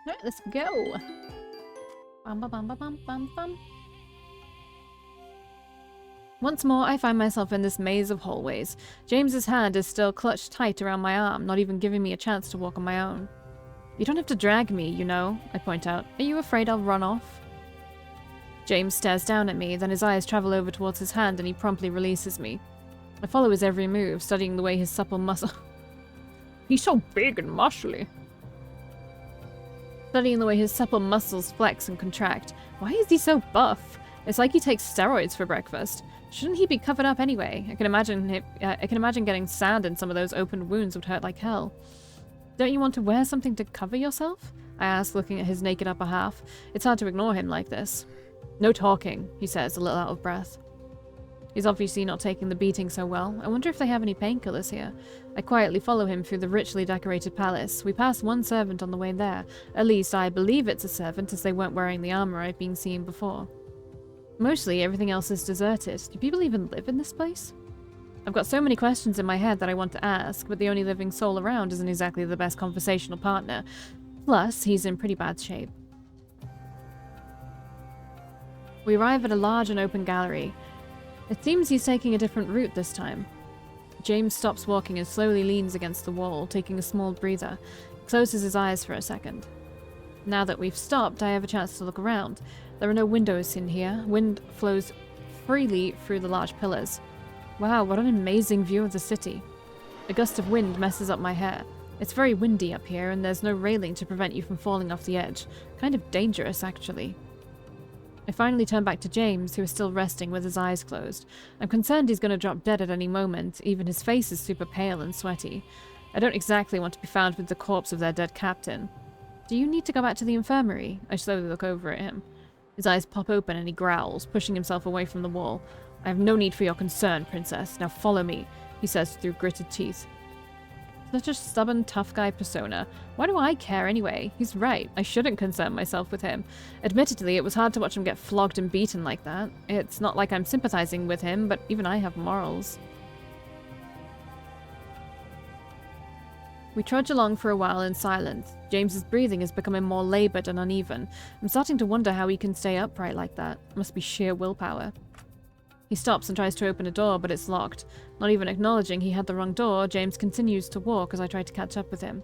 Alright, let's go. Bum, bum, bum, bum, bum, bum, bum. Once more, I find myself in this maze of hallways. James's hand is still clutched tight around my arm, not even giving me a chance to walk on my own. You don't have to drag me, you know, I point out. Are you afraid I'll run off? James stares down at me, then his eyes travel over towards his hand and he promptly releases me. I follow his every move, studying the way his supple muscle... He's so big and muscly. Studying the way his supple muscles flex and contract. Why is he so buff? It's like he takes steroids for breakfast. Shouldn't he be covered up anyway? I can imagine getting sand in some of those open wounds would hurt like hell. Don't you want to wear something to cover yourself? I ask, looking at his naked upper half. It's hard to ignore him like this. No talking, he says, a little out of breath. He's obviously not taking the beating so well. I wonder if they have any painkillers here. I quietly follow him through the richly decorated palace. We pass one servant on the way there. At least I believe it's a servant, as they weren't wearing the armor I've been seeing before. Mostly, everything else is deserted. Do people even live in this place? I've got so many questions in my head that I want to ask, but the only living soul around isn't exactly the best conversational partner. Plus, he's in pretty bad shape. We arrive at a large and open gallery. It seems he's taking a different route this time. James stops walking and slowly leans against the wall, taking a small breather. He closes his eyes for a second. Now that we've stopped, I have a chance to look around. There are no windows in here. Wind flows freely through the large pillars. Wow, what an amazing view of the city. A gust of wind messes up my hair. It's very windy up here, and there's no railing to prevent you from falling off the edge. Kind of dangerous, actually. I finally turn back to James, who is still resting with his eyes closed. I'm concerned he's going to drop dead at any moment. Even his face is super pale and sweaty. I don't exactly want to be found with the corpse of their dead captain. Do you need to go back to the infirmary? I slowly look over at him. His eyes pop open and he growls, pushing himself away from the wall. I have no need for your concern, princess. Now follow me, he says through gritted teeth. Such a stubborn, tough guy persona. Why do I care anyway? He's right. I shouldn't concern myself with him. Admittedly, it was hard to watch him get flogged and beaten like that. It's not like I'm sympathizing with him, but even I have morals. We trudge along for a while in silence. James's breathing is becoming more labored and uneven. I'm starting to wonder how he can stay upright like that. It must be sheer willpower. He stops and tries to open a door, but it's locked. Not even acknowledging he had the wrong door, James continues to walk as I try to catch up with him.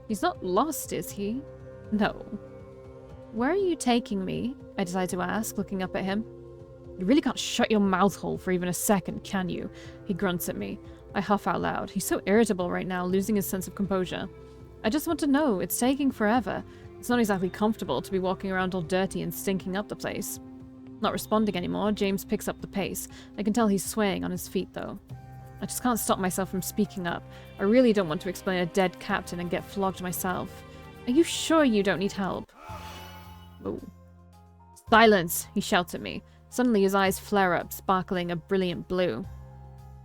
He's not lost, is he? No. Where are you taking me? I decide to ask, looking up at him. You really can't shut your mouth hole for even a second, can you? He grunts at me. I huff out loud. He's so irritable right now, losing his sense of composure. I just want to know. It's taking forever. It's not exactly comfortable to be walking around all dirty and stinking up the place. Not responding anymore, James picks up the pace. I can tell he's swaying on his feet, though. I just can't stop myself from speaking up. I really don't want to explain a dead captain and get flogged myself. Are you sure you don't need help? Oh. Silence! He shouts at me. Suddenly his eyes flare up, sparkling a brilliant blue.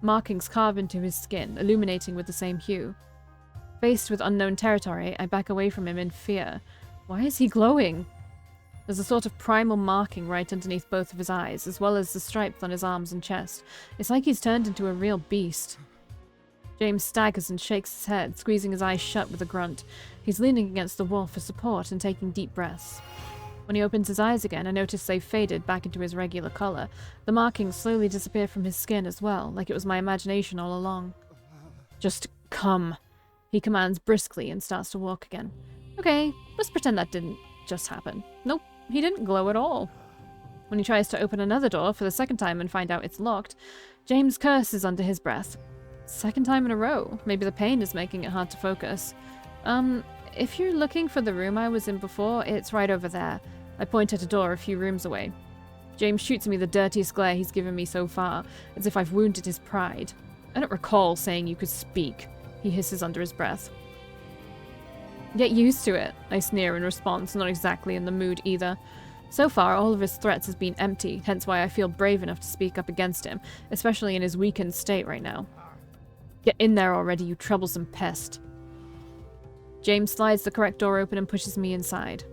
Markings carve into his skin, illuminating with the same hue. Faced with unknown territory, I back away from him in fear. Why is he glowing? There's a sort of primal marking right underneath both of his eyes, as well as the stripes on his arms and chest. It's like he's turned into a real beast. James staggers and shakes his head, squeezing his eyes shut with a grunt. He's leaning against the wall for support and taking deep breaths. When he opens his eyes again, I notice they've faded back into his regular color. The markings slowly disappear from his skin as well, like it was my imagination all along. Just come, he commands briskly and starts to walk again. Okay, let's pretend that didn't just happen. Nope, he didn't glow at all. When he tries to open another door for the second time and find out it's locked, James curses under his breath. Second time in a row. Maybe the pain is making it hard to focus. If you're looking for the room I was in before, it's right over there. I point at a door a few rooms away. James shoots me the dirtiest glare he's given me so far, as if I've wounded his pride. I don't recall saying you could speak, he hisses under his breath. Get used to it, I sneer in response, not exactly in the mood either. So far, all of his threats has been empty, hence why I feel brave enough to speak up against him, especially in his weakened state right now. Get in there already, you troublesome pest. James slides the correct door open and pushes me inside.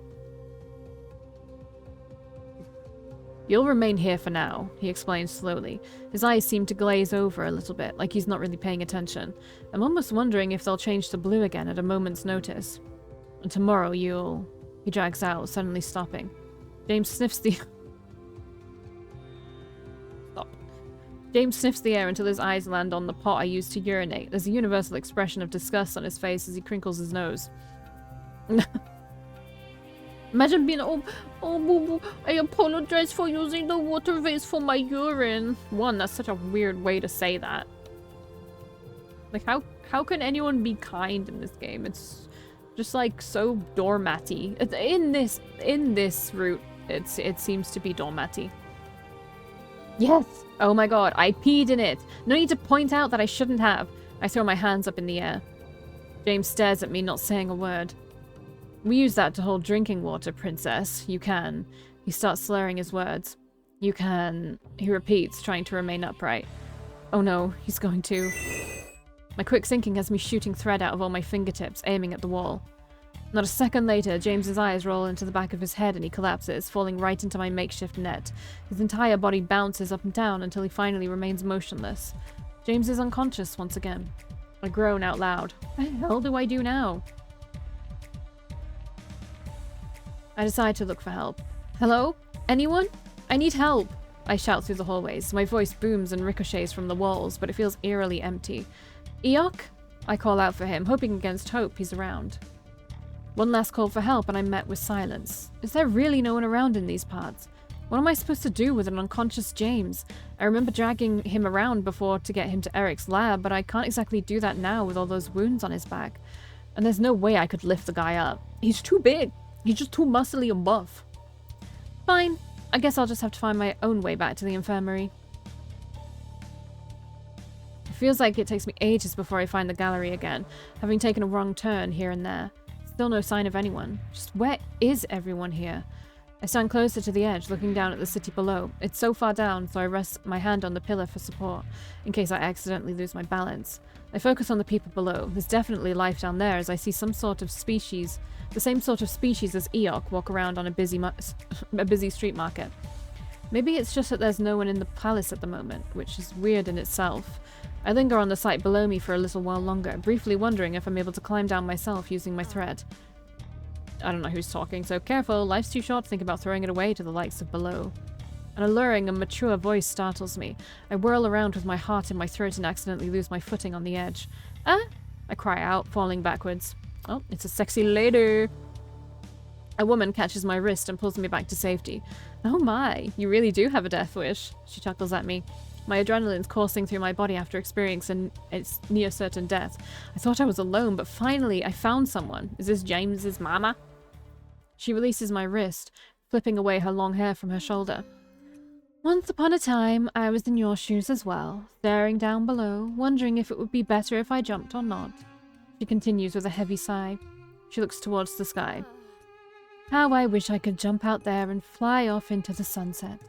You'll remain here for now, he explains slowly. His eyes seem to glaze over a little bit, like he's not really paying attention. I'm almost wondering if they'll change to blue again at a moment's notice. And tomorrow you'll... He drags out, suddenly stopping. James sniffs the... Stop. James sniffs the air until his eyes land on the pot I used to urinate. There's a universal expression of disgust on his face as he crinkles his nose. Imagine being, oh, boo boo, I apologize for using the water vase for my urine. One, that's such a weird way to say that. Like, how can anyone be kind in this game? It's just, like, so doormatty. In this route, it seems to be doormatty. Yes! Oh my god, I peed in it! No need to point out that I shouldn't have. I throw my hands up in the air. James stares at me, not saying a word. We use that to hold drinking water, princess. You can. He starts slurring his words. You can. He repeats, trying to remain upright. Oh no, he's going to. My quick thinking has me shooting thread out of all my fingertips, aiming at the wall. Not a second later, James's eyes roll into the back of his head and he collapses, falling right into my makeshift net. His entire body bounces up and down until he finally remains motionless. James is unconscious once again. I groan out loud. What the hell do I do now? I decide to look for help. Hello? Anyone? I need help! I shout through the hallways. My voice booms and ricochets from the walls, but it feels eerily empty. Eok? I call out for him, hoping against hope he's around. One last call for help and I'm met with silence. Is there really no one around in these parts? What am I supposed to do with an unconscious James? I remember dragging him around before to get him to Eric's lab, but I can't exactly do that now with all those wounds on his back. And there's no way I could lift the guy up. He's too big. He's just too muscly and buff. Fine. I guess I'll just have to find my own way back to the infirmary. It feels like it takes me ages before I find the gallery again, having taken a wrong turn here and there. Still no sign of anyone. Just where is everyone here? I stand closer to the edge, looking down at the city below. It's so far down, so I rest my hand on the pillar for support, in case I accidentally lose my balance. I focus on the people below. There's definitely life down there, as I see some sort of species, the same sort of species as Eok, walk around on a busy street market. Maybe it's just that there's no one in the palace at the moment, which is weird in itself. I linger on the site below me for a little while longer, briefly wondering if I'm able to climb down myself using my thread. I don't know who's talking, so careful, life's too short to think about throwing it away to the likes of below. An alluring and mature voice startles me. I whirl around with my heart in my throat and accidentally lose my footing on the edge. Ah! I cry out, falling backwards. Oh, it's a sexy lady! A woman catches my wrist and pulls me back to safety. Oh my, you really do have a death wish, she chuckles at me. My adrenaline's coursing through my body after experiencing its near-certain death. I thought I was alone, but finally I found someone. Is this James's mama? She releases my wrist, flipping away her long hair from her shoulder. Once upon a time, I was in your shoes as well, staring down below, wondering if it would be better if I jumped or not. She continues with a heavy sigh. She looks towards the sky. How I wish I could jump out there and fly off into the sunset.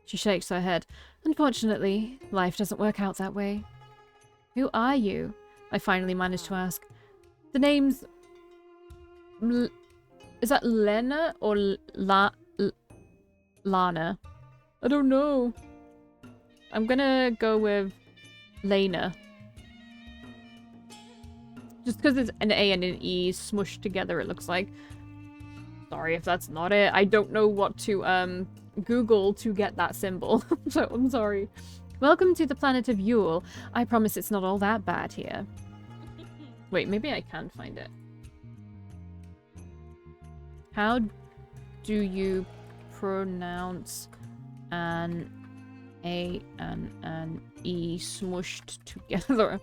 She shakes her head. Unfortunately, life doesn't work out that way. Who are you? I finally manage to ask. The name's... Is that Lᴂna or Lᴂna? I don't know. I'm gonna go with Lᴂna. Just because it's an A and an E smushed together, it looks like. Sorry if that's not it. I don't know what to, Google to get that symbol. So I'm sorry. Welcome to the planet of Yule. I promise it's not all that bad here. Wait, maybe I can find it. How do you pronounce an A and an E smushed together?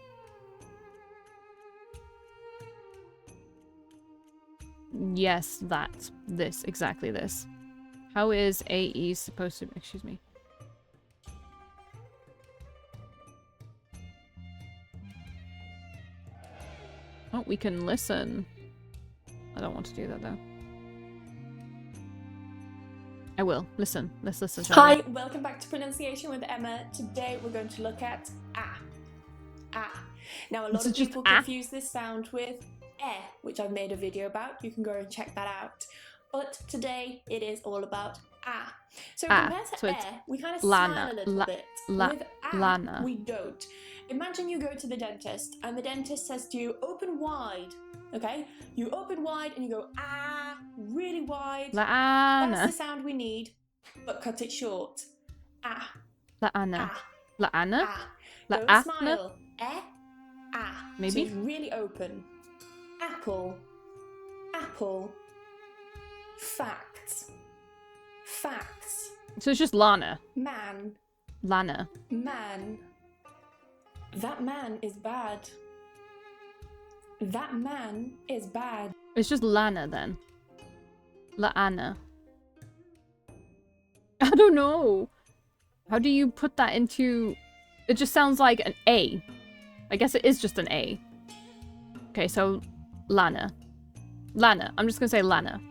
Yes, that. This. Exactly this. How is AE supposed to... Excuse me. Oh, we can listen. I don't want to do that, though. I will. Listen. Let's listen. Hi, welcome back to Pronunciation with Emma. Today we're going to look at ah. Ah. Now, a lot of people confuse this sound with eh, which I've made a video about. You can go and check that out. But today it is all about ah. So compared to eh, we kind of smile a little bit. With ah, Lᴂna. we don't. Imagine you go to the dentist and the dentist says to you, open wide. Okay? You open wide and you go ah. really wide. Lᴂna. That's the sound we need, but cut it short. Ah. Lᴂna. Ah. Lᴂna? Ah. Don't Lᴂna? smile. Ah. Maybe? So it's really open. Apple. Apple. Facts. Facts. So it's just Lana. Man. Lana. Man. That man is bad. That man is bad. It's just Lana then. Lᴂna. I don't know. How do you put that into... It just sounds like an A. I guess it is just an A. Okay, so Lana. Lana. I'm just gonna say Lana.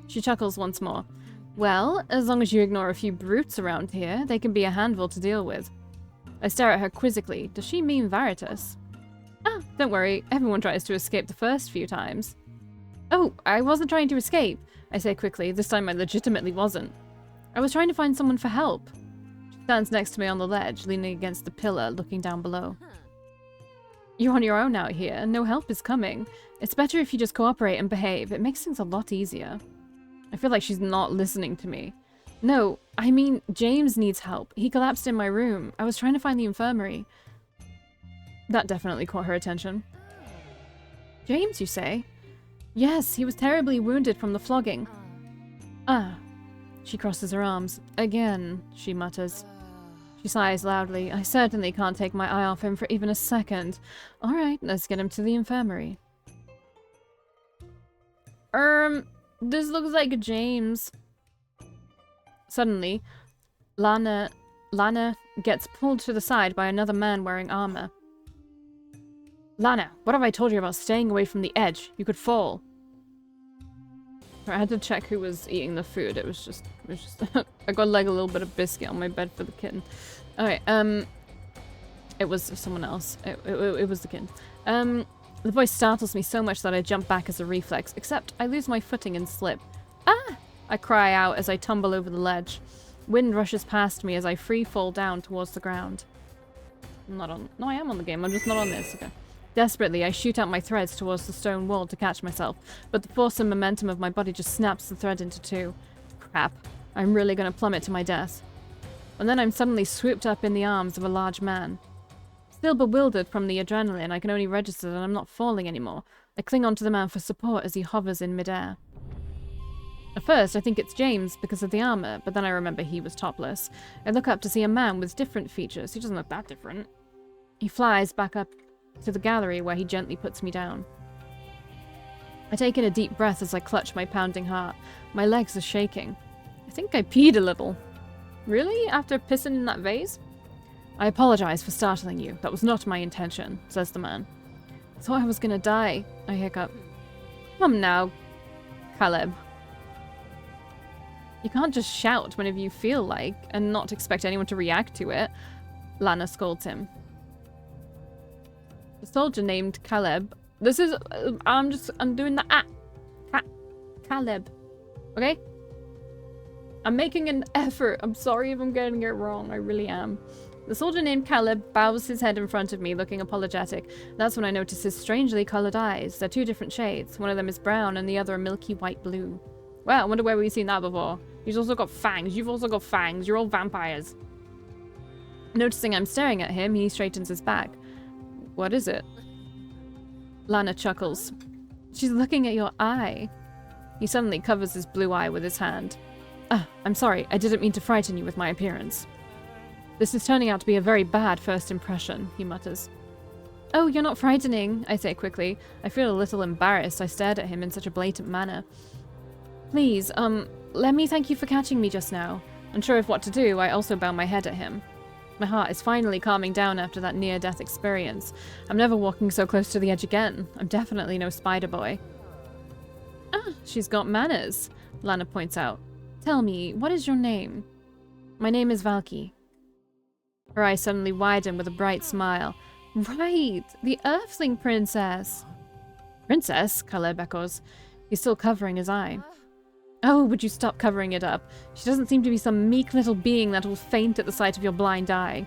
She chuckles once more. Well, as long as you ignore a few brutes around here, they can be a handful to deal with. I stare at her quizzically. Does she mean Veritas? Ah, don't worry. Everyone tries to escape the first few times. Oh, I wasn't trying to escape, I say quickly. This time I legitimately wasn't. I was trying to find someone for help. She stands next to me on the ledge, leaning against the pillar, looking down below. You're on your own out here. No help is coming. It's better if you just cooperate and behave. It makes things a lot easier. I feel like she's not listening to me. No, I mean, James needs help. He collapsed in my room. I was trying to find the infirmary. That definitely caught her attention. James, you say? Yes, he was terribly wounded from the flogging. Ah. She crosses her arms. Again, she mutters. She sighs loudly. I certainly can't take my eye off him for even a second. Alright, let's get him to the infirmary. This looks like James. Suddenly, Lana gets pulled to the side by another man wearing armor. Lana, what have I told you about staying away from the edge? You could fall. I had to check who was eating the food. It was just I got like a little bit of biscuit on my bed for the kitten. Okay, it was someone else. It was the kitten. The voice startles me so much that I jump back as a reflex, except I lose my footing and slip. Ah! I cry out as I tumble over the ledge. Wind rushes past me as I free fall down towards the ground. I'm not on... No, I am on the game. I'm just not on this. Okay. Desperately, I shoot out my threads towards the stone wall to catch myself, but the force and momentum of my body just snaps the thread into two. Crap. I'm really gonna plummet to my death. And then I'm suddenly swooped up in the arms of a large man. Still bewildered from the adrenaline, I can only register that I'm not falling anymore. I cling onto the man for support as he hovers in midair. At first, I think it's James because of the armor, but then I remember he was topless. I look up to see a man with different features. He doesn't look that different. He flies back up to the gallery where he gently puts me down. I take in a deep breath as I clutch my pounding heart. My legs are shaking. I think I peed a little. Really? After pissing in that vase? I apologize for startling you. That was not my intention, says the man. I thought I was gonna die, I hiccup. Come now, Caleb. You can't just shout whenever you feel like, and not expect anyone to react to it. Lana scolds him. The soldier named Caleb. This is... I'm doing the... Caleb. Okay? I'm making an effort. I'm sorry if I'm getting it wrong. I really am. The soldier named Caleb bows his head in front of me, looking apologetic. That's when I notice his strangely colored eyes. They're two different shades. One of them is brown and the other a milky white blue. Well, I wonder where we've seen that before. He's also got fangs. You've also got fangs. You're all vampires. Noticing I'm staring at him, he straightens his back. What is it? Lana chuckles. She's looking at your eye. He suddenly covers his blue eye with his hand. Ah, I'm sorry. I didn't mean to frighten you with my appearance. This is turning out to be a very bad first impression, he mutters. Oh, you're not frightening, I say quickly. I feel a little embarrassed. I stared at him in such a blatant manner. Please, let me thank you for catching me just now. Unsure of what to do, I also bow my head at him. My heart is finally calming down after that near-death experience. I'm never walking so close to the edge again. I'm definitely no spider boy. Ah, she's got manners, Lana points out. Tell me, what is your name? My name is Valkii. Her eyes suddenly widen with a bright smile. Right, the Earthling princess. Princess? Caleb echoes. He's still covering his eye. Oh, would you stop covering it up? She doesn't seem to be some meek little being that will faint at the sight of your blind eye.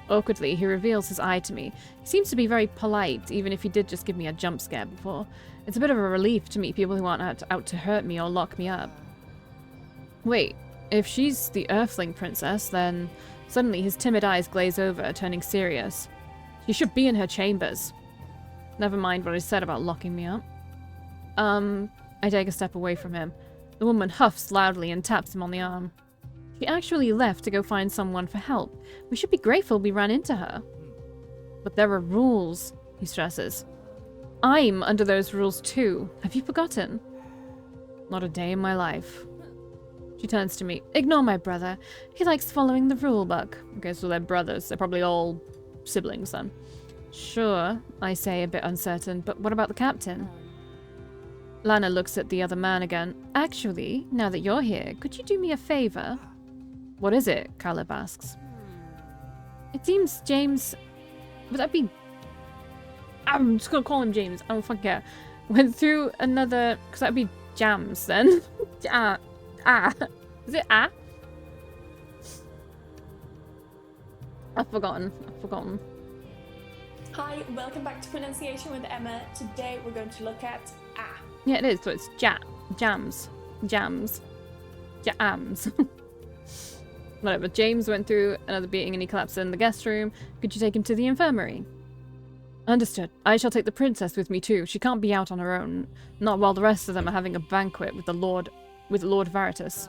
Awkwardly, he reveals his eye to me. He seems to be very polite, even if he did just give me a jump scare before. It's a bit of a relief to meet people who aren't out to hurt me or lock me up. Wait, if she's the Earthling princess, then suddenly his timid eyes glaze over, turning serious. She should be in her chambers. Never mind what I said about locking me up. I take a step away from him. The woman huffs loudly and taps him on the arm. She actually left to go find someone for help. We should be grateful we ran into her. But there are rules, he stresses. I'm under those rules too. Have you forgotten? Not a day in my life. She turns to me. Ignore my brother. He likes following the rule book. Okay, so they're brothers. They're probably all siblings then. Sure, I say, a bit uncertain, but what about the captain? Lᴂna looks at the other man again. Actually, now that you're here, could you do me a favor? What is it? Caleb asks. It seems James... Would that be... I'm just gonna call him James. I don't fucking care. Went through another... Because that'd be Jams then. Is it I've forgotten. Hi, welcome back to Pronunciation with Emma. Today we're going to look at Yeah, it is. So it's jams. Whatever. James went through another beating and he collapsed in the guest room. Could you take him to the infirmary? Understood. I shall take the princess with me too. She can't be out on her own. Not while the rest of them are having a banquet with Lord Veritas.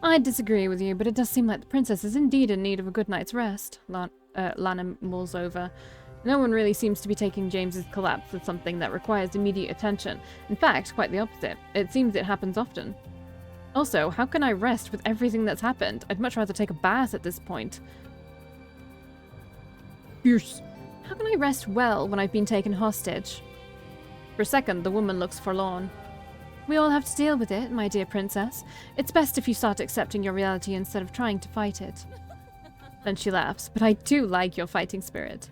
I disagree with you, but it does seem like the princess is indeed in need of a good night's rest. Lᴂna mulls over. No one really seems to be taking James's collapse as something that requires immediate attention. In fact, quite the opposite. It seems it happens often. Also, how can I rest with everything that's happened? I'd much rather take a bath at this point. Yes. How can I rest well when I've been taken hostage? For a second, the woman looks forlorn. We all have to deal with it, my dear princess. It's best if you start accepting your reality instead of trying to fight it. Then she laughs, but I do like your fighting spirit.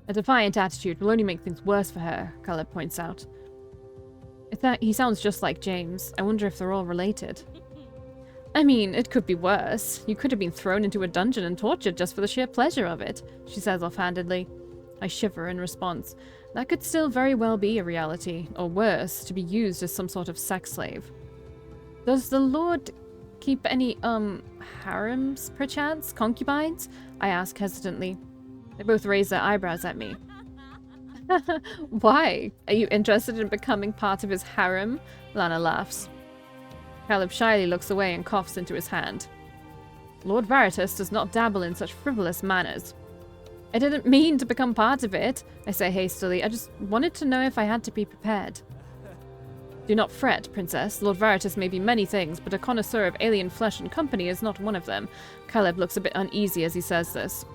A defiant attitude will only make things worse for her, Caleb points out. He sounds just like James. I wonder if they're all related. I mean, it could be worse. You could have been thrown into a dungeon and tortured just for the sheer pleasure of it, she says offhandedly. I shiver in response. That could still very well be a reality, or worse, to be used as some sort of sex slave. Does the Lord keep any, harems, perchance? Concubines? I ask hesitantly. They both raise their eyebrows at me. Why? Are you interested in becoming part of his harem? Lᴂna laughs. Caleb shyly looks away and coughs into his hand. Lord Veritas does not dabble in such frivolous manners. I didn't mean to become part of it, I say hastily. I just wanted to know if I had to be prepared. Do not fret, princess. Lord Veritas may be many things, but a connoisseur of alien flesh and company is not one of them. Caleb looks a bit uneasy as he says this.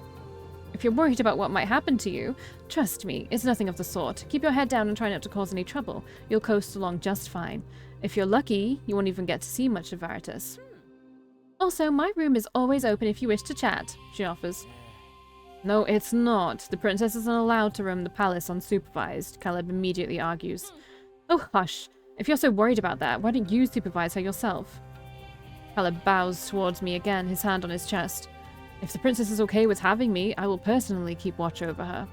If you're worried about what might happen to you, trust me, it's nothing of the sort. Keep your head down and try not to cause any trouble. You'll coast along just fine. If you're lucky, you won't even get to see much of Veritas. Also, my room is always open if you wish to chat, she offers. No, it's not. The princess isn't allowed to roam the palace unsupervised, Caleb immediately argues. Oh, hush. If you're so worried about that, why don't you supervise her yourself? Caleb bows towards me again, his hand on his chest. If the princess is okay with having me, I will personally keep watch over her.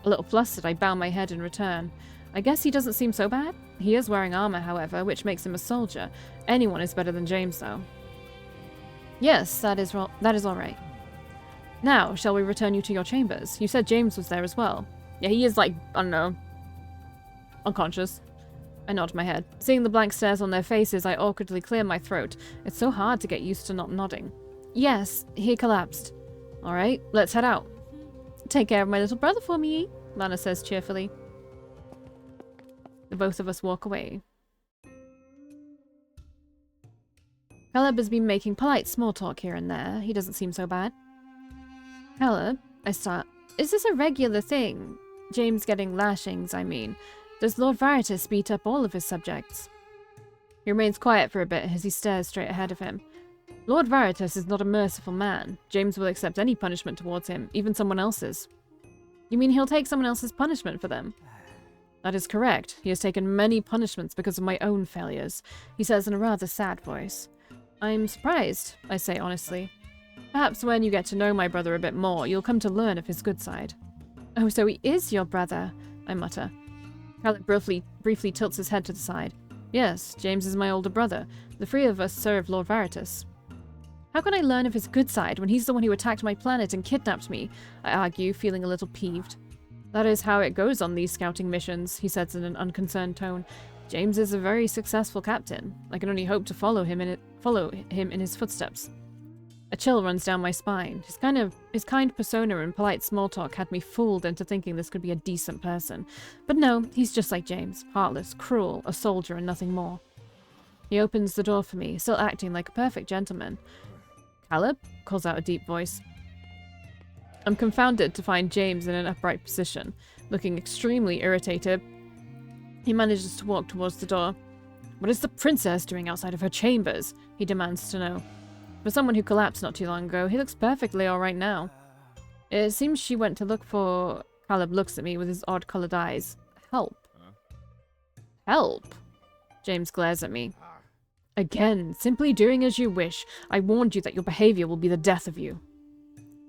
A little flustered, I bow my head in return. I guess he doesn't seem so bad. He is wearing armor, however, which makes him a soldier. Anyone is better than James, though. Yes, that is all right. Now, shall we return you to your chambers? You said James was there as well. Yeah, he is like, I don't know, unconscious. I nod my head. Seeing the blank stares on their faces, I awkwardly clear my throat. It's so hard to get used to not nodding. Yes, he collapsed. Alright, let's head out. Take care of my little brother for me, Lᴂna says cheerfully. The both of us walk away. Caleb has been making polite small talk here and there. He doesn't seem so bad. Caleb, I start. Is this a regular thing? James getting lashings, I mean. Does Lord Veritas beat up all of his subjects? He remains quiet for a bit as he stares straight ahead of him. Lord Veritas is not a merciful man. James will accept any punishment towards him, even someone else's. You mean he'll take someone else's punishment for them? That is correct. He has taken many punishments because of my own failures, he says in a rather sad voice. I'm surprised, I say honestly. Perhaps when you get to know my brother a bit more, you'll come to learn of his good side. Oh, so he is your brother, I mutter. Caleb briefly tilts his head to the side. Yes, James is my older brother. The three of us serve Lord Veritas. How can I learn of his good side when he's the one who attacked my planet and kidnapped me? I argue, feeling a little peeved. That is how it goes on these scouting missions, he says in an unconcerned tone. James is a very successful captain. I can only hope to follow him in his footsteps. A chill runs down my spine. His kind persona and polite small talk had me fooled into thinking this could be a decent person. But no, he's just like James. Heartless, cruel, a soldier and nothing more. He opens the door for me, still acting like a perfect gentleman. Caleb? Calls out a deep voice. I'm confounded to find James in an upright position, looking extremely irritated. He manages to walk towards the door. What is the princess doing outside of her chambers? He demands to know. For someone who collapsed not too long ago, he looks perfectly alright now. It seems she went to look for... Caleb looks at me with his odd-coloured eyes. Help. Help? James glares at me. Again, simply doing as you wish. I warned you that your behaviour will be the death of you.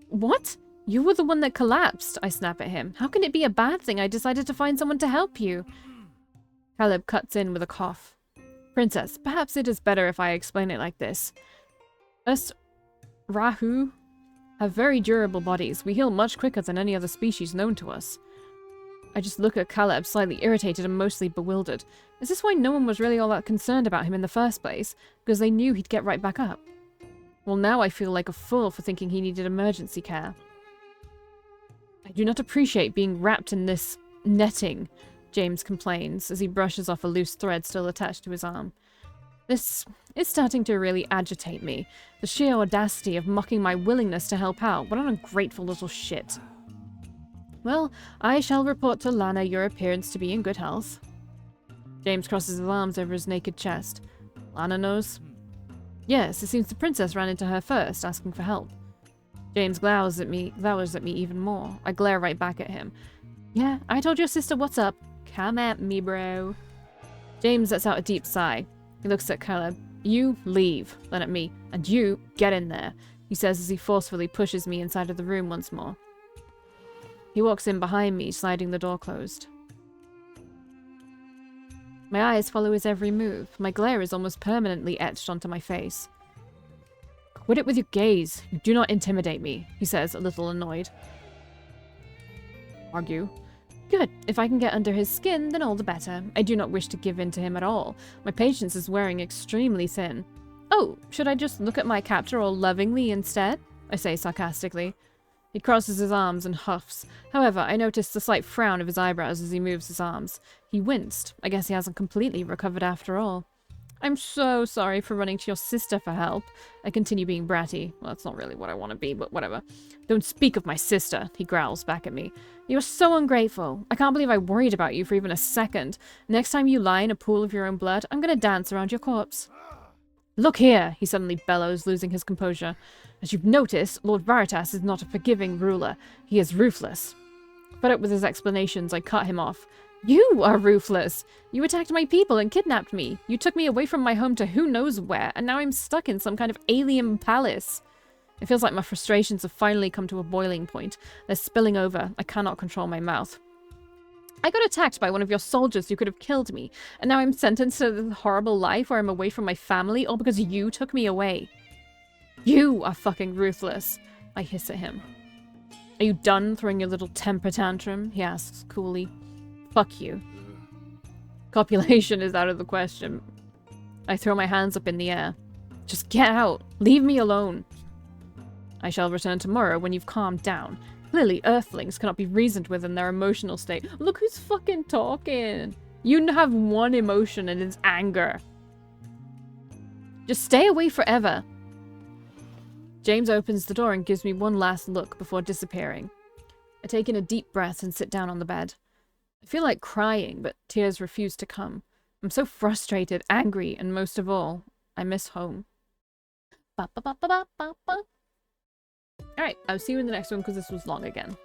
What? You were the one that collapsed, I snap at him. How can it be a bad thing I decided to find someone to help you? Caleb cuts in with a cough. Princess, perhaps it is better if I explain it like this. Us Rahu have very durable bodies. We heal much quicker than any other species known to us. I just look at Caleb, slightly irritated and mostly bewildered. Is this why no one was really all that concerned about him in the first place? Because they knew he'd get right back up? Well, now I feel like a fool for thinking he needed emergency care. I do not appreciate being wrapped in this netting, James complains as he brushes off a loose thread still attached to his arm. This is starting to really agitate me. The sheer audacity of mocking my willingness to help out. What an ungrateful little shit. Well, I shall report to Lᴂna your appearance to be in good health. James crosses his arms over his naked chest. Lᴂna knows? Yes, it seems the princess ran into her first, asking for help. James glowers at me even more. I glare right back at him. Yeah, I told your sister what's up. Come at me, bro. James lets out a deep sigh. He looks at Caleb. You leave, then at me, and you get in there, he says as he forcefully pushes me inside of the room once more. He walks in behind me, sliding the door closed. My eyes follow his every move. My glare is almost permanently etched onto my face. Quit it with your gaze. You do not intimidate me, he says, a little annoyed. Argue. Good. If I can get under his skin, then all the better. I do not wish to give in to him at all. My patience is wearing extremely thin. Oh, should I just look at my captor all lovingly instead? I say sarcastically. He crosses his arms and huffs. However, I noticed the slight frown of his eyebrows as he moves his arms. He winced. I guess he hasn't completely recovered after all. I'm so sorry for running to your sister for help. I continue being bratty. Well, that's not really what I want to be, but whatever. Don't speak of my sister, he growls back at me. You're so ungrateful. I can't believe I worried about you for even a second. Next time you lie in a pool of your own blood, I'm gonna dance around your corpse. Look here, he suddenly bellows, losing his composure. As you've noticed, Lord Veritas is not a forgiving ruler. He is ruthless. Fed up with his explanations, I cut him off. You are ruthless! You attacked my people and kidnapped me. You took me away from my home to who knows where, and now I'm stuck in some kind of alien palace. It feels like my frustrations have finally come to a boiling point. They're spilling over. I cannot control my mouth. I got attacked by one of your soldiers who could have killed me, and now I'm sentenced to this horrible life where I'm away from my family, all because you took me away. You are fucking ruthless, I hiss at him. Are you done throwing your little temper tantrum? He asks coolly. Fuck you. Copulation is out of the question. I throw my hands up in the air. Just get out. Leave me alone. I shall return tomorrow when you've calmed down. Clearly, Earthlings cannot be reasoned with in their emotional state. Look who's fucking talking. You have one emotion and it's anger. Just stay away forever. James opens the door and gives me one last look before disappearing. I take in a deep breath and sit down on the bed. I feel like crying, but tears refuse to come. I'm so frustrated, angry, and most of all, I miss home. Alright, I'll see you in the next one because this was long again.